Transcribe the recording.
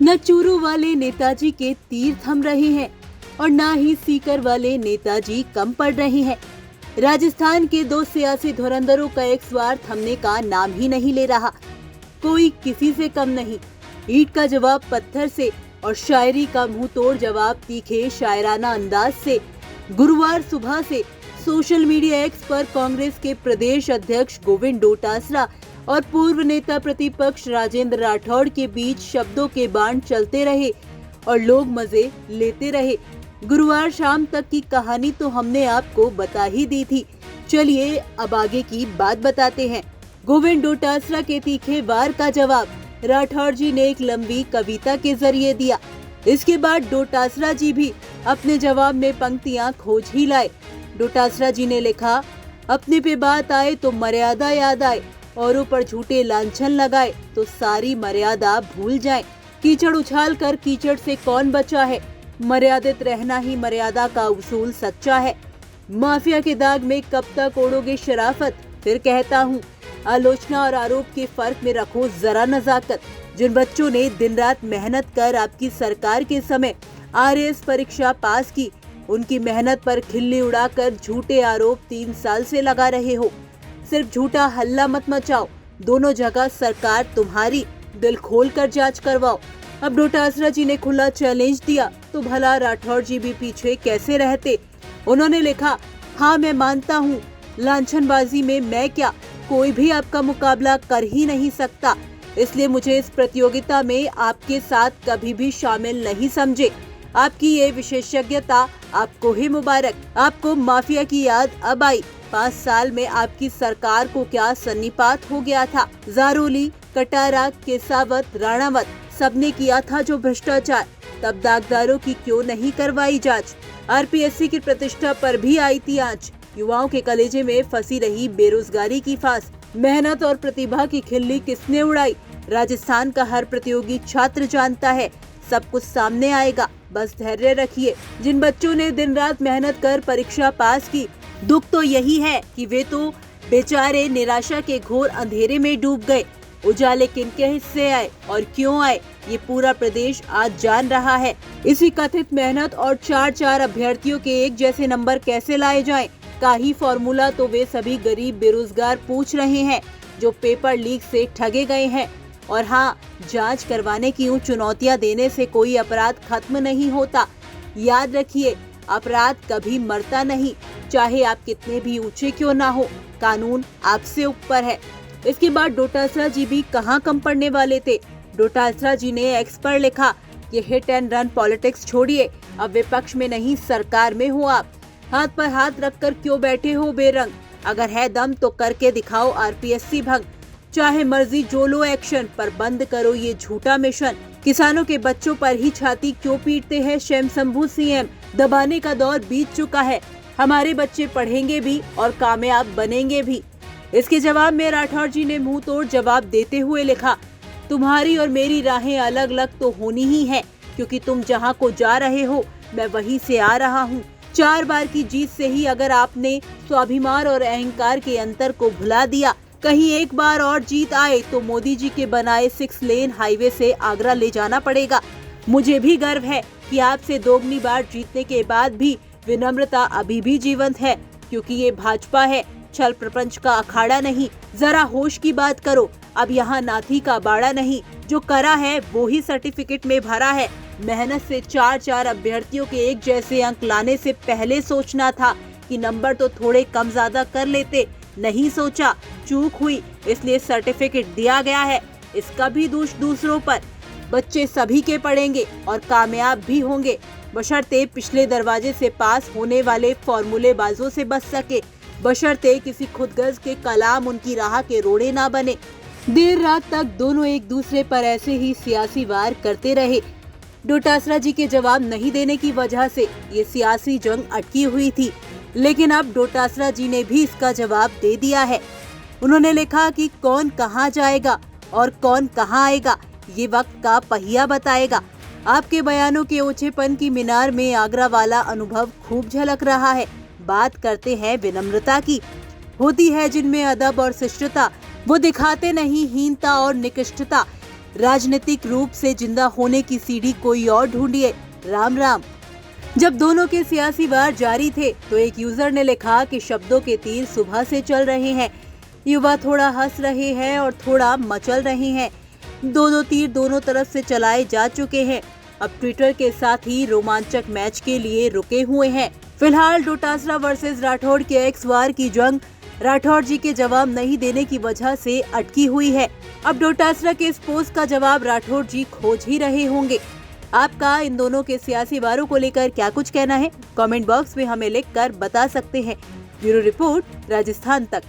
न चूरू वाले नेताजी के तीर थम रहे हैं और न ही सीकर वाले नेताजी कम पड़ रहे हैं। राजस्थान के दो सियासी धुरंधरों का एक स्वार थमने का नाम ही नहीं ले रहा। कोई किसी से कम नहीं। ईंट का जवाब पत्थर से और शायरी का मुंह तोड़ जवाब तीखे शायराना अंदाज से। गुरुवार सुबह से सोशल मीडिया एक्स पर कांग्रेस के प्रदेश अध्यक्ष गोविंद डोटासरा और पूर्व नेता प्रतिपक्ष राजेंद्र राठौड़ के बीच शब्दों के बाण चलते रहे और लोग मजे लेते रहे। गुरुवार शाम तक की कहानी तो हमने आपको बता ही दी थी। चलिए अब आगे की बात बताते हैं। गोविंद डोटासरा के तीखे वार का जवाब राठौड़ जी ने एक लंबी कविता के जरिए दिया। इसके बाद डोटासरा जी भी अपने जवाब में पंक्तियां खोज ही लाए। डोटासरा जी ने लिखा, अपने पे बात आए तो मर्यादा याद आए, औरों पर झूठे लांछन लगाए तो सारी मर्यादा भूल जाए। कीचड़ उछाल कर कीचड़ से कौन बचा है, मर्यादित रहना ही मर्यादा का उसूल सच्चा है। माफिया के दाग में कब तक ओढ़ोगे शराफत, फिर कहता हूँ आलोचना और आरोप के फर्क में रखो जरा नजाकत। जिन बच्चों ने दिन रात मेहनत कर आपकी सरकार के समय आरएएस परीक्षा पास की, उनकी मेहनत पर खिल्ली उड़ाकर झूठे आरोप 3 साल से लगा रहे हो। सिर्फ झूठा हल्ला मत मचाओ, दोनों जगह सरकार तुम्हारी, दिल खोल कर जांच करवाओ। अब डोटासरा जी ने खुला चैलेंज दिया तो भला राठौड़ जी भी पीछे कैसे रहते। उन्होंने लिखा, हाँ मैं मानता हूँ लांछनबाजी में मैं क्या, कोई भी आपका मुकाबला कर ही नहीं सकता, इसलिए मुझे इस प्रतियोगिता में आपके साथ कभी भी शामिल नहीं समझे। आपकी ये विशेषज्ञता आपको ही मुबारक। आपको माफिया की याद अब आई। 5 साल में आपकी सरकार को क्या सन्निपात हो गया था। जारोली, कटारा, केसावत, राणावत सबने किया था जो भ्रष्टाचार, तब दागदारों की क्यों नहीं करवाई जांच। आरपीएससी की प्रतिष्ठा पर भी आई थी आंच। युवाओं के कलेजे में फंसी रही बेरोजगारी की फांस, मेहनत और प्रतिभा की खिल्ली किसने उड़ाई। राजस्थान का हर प्रतियोगी छात्र जानता है, सब कुछ सामने आएगा, बस धैर्य रखिए। जिन बच्चों ने दिन रात मेहनत कर परीक्षा पास की, दुख तो यही है कि वे तो बेचारे निराशा के घोर अंधेरे में डूब गए। उजाले किनके हिस्से आए और क्यों आए, ये पूरा प्रदेश आज जान रहा है। इसी कथित मेहनत और 4 अभ्यर्थियों के एक जैसे नंबर कैसे लाए जाएं का ही फॉर्मूला तो वे सभी गरीब बेरोजगार पूछ रहे हैं जो पेपर लीक से ठगे गए हैं। और हाँ, जांच करवाने की यूं चुनौतियां देने से कोई अपराध खत्म नहीं होता। याद रखिए, अपराध कभी मरता नहीं, चाहे आप कितने भी ऊंचे क्यों ना हो, कानून आपसे ऊपर है। इसके बाद डोटासरा जी भी कहां कम पड़ने वाले थे। डोटासरा जी ने एक्स पर लिखा, ये हिट एंड रन पॉलिटिक्स छोड़िए, अब विपक्ष में नहीं सरकार में हो आप। हाथ पर हाथ रखकर क्यों बैठे हो बेरंग, अगर है दम तो करके दिखाओ आरपीएससी भंग। चाहे मर्जी जो लो एक्शन, पर बंद करो ये झूठा मिशन। किसानों के बच्चों पर ही छाती क्यों पीटते हैं शेम शंभू सीएम, दबाने का दौर बीत चुका है, हमारे बच्चे पढ़ेंगे भी और कामयाब बनेंगे भी। इसके जवाब में राठौड़ जी ने मुंह तोड़ जवाब देते हुए लिखा, तुम्हारी और मेरी राहें अलग अलग तो होनी ही है, क्योंकि तुम जहां को जा रहे हो मैं वहीं से आ रहा हूं। 4 बार की जीत से ही अगर आपने स्वाभिमान और अहंकार के अंतर को भुला दिया, कहीं एक बार और जीत आए तो मोदी जी के बनाए 6 लेन हाईवे से आगरा ले जाना पड़ेगा। मुझे भी गर्व है कि आपसे दोगुनी बार जीतने के बाद भी विनम्रता अभी भी जीवंत है, क्योंकि ये भाजपा है, छल प्रपंच का अखाड़ा नहीं। जरा होश की बात करो, अब यहाँ नाथी का बाड़ा नहीं, जो करा है वो ही सर्टिफिकेट में भरा है। मेहनत से 4 अभ्यर्थियों के एक जैसे अंक लाने से पहले सोचना था कि नंबर तो थोड़े कम ज्यादा कर लेते, नहीं सोचा, चूक हुई, इसलिए सर्टिफिकेट दिया गया है। इसका भी दोष दूसरों पर। बच्चे सभी के पढ़ेंगे और कामयाब भी होंगे, बशर्ते पिछले दरवाजे से पास होने वाले फॉर्मूलेबाजों से बच सके, बशर्ते किसी खुदगर्ज के कलाम उनकी राह के रोड़े ना बने। देर रात तक दोनों एक दूसरे पर ऐसे ही सियासी वार करते रहे। डोटासरा जी के जवाब नहीं देने की वजह से ये सियासी जंग अटकी हुई थी, लेकिन अब डोटासरा जी ने भी इसका जवाब दे दिया है। उन्होंने लिखा कि कौन कहां जाएगा और कौन कहां आएगा, ये वक्त का पहिया बताएगा। आपके बयानों के ओछेपन की मीनार में आगरा वाला अनुभव खूब झलक रहा है। बात करते हैं विनम्रता की, होती है जिनमें अदब और शिष्टता, वो दिखाते नहीं हीनता और निकृष्टता। राजनीतिक रूप से जिंदा होने की सीढ़ी कोई और ढूंढिए। राम राम। जब दोनों के सियासी वार जारी थे तो एक यूजर ने लिखा कि शब्दों के तीर सुबह से चल रहे हैं, युवा थोड़ा हंस रहे हैं और थोड़ा मचल रहे हैं। दोनों तीर दोनों तरफ से चलाए जा चुके हैं। अब ट्विटर के साथ ही रोमांचक मैच के लिए रुके हुए हैं। फिलहाल डोटासरा वर्सेस राठौड़ के एक्स वार की जंग राठौड़ जी के जवाब नहीं देने की वजह से अटकी हुई है। अब डोटासरा के इस पोस्ट का जवाब राठौड़ जी खोज ही रहे होंगे। आपका इन दोनों के सियासी वारों को लेकर क्या कुछ कहना है? कमेंट बॉक्स में हमें लिखकर बता सकते हैं। ब्यूरो रिपोर्ट, राजस्थान तक।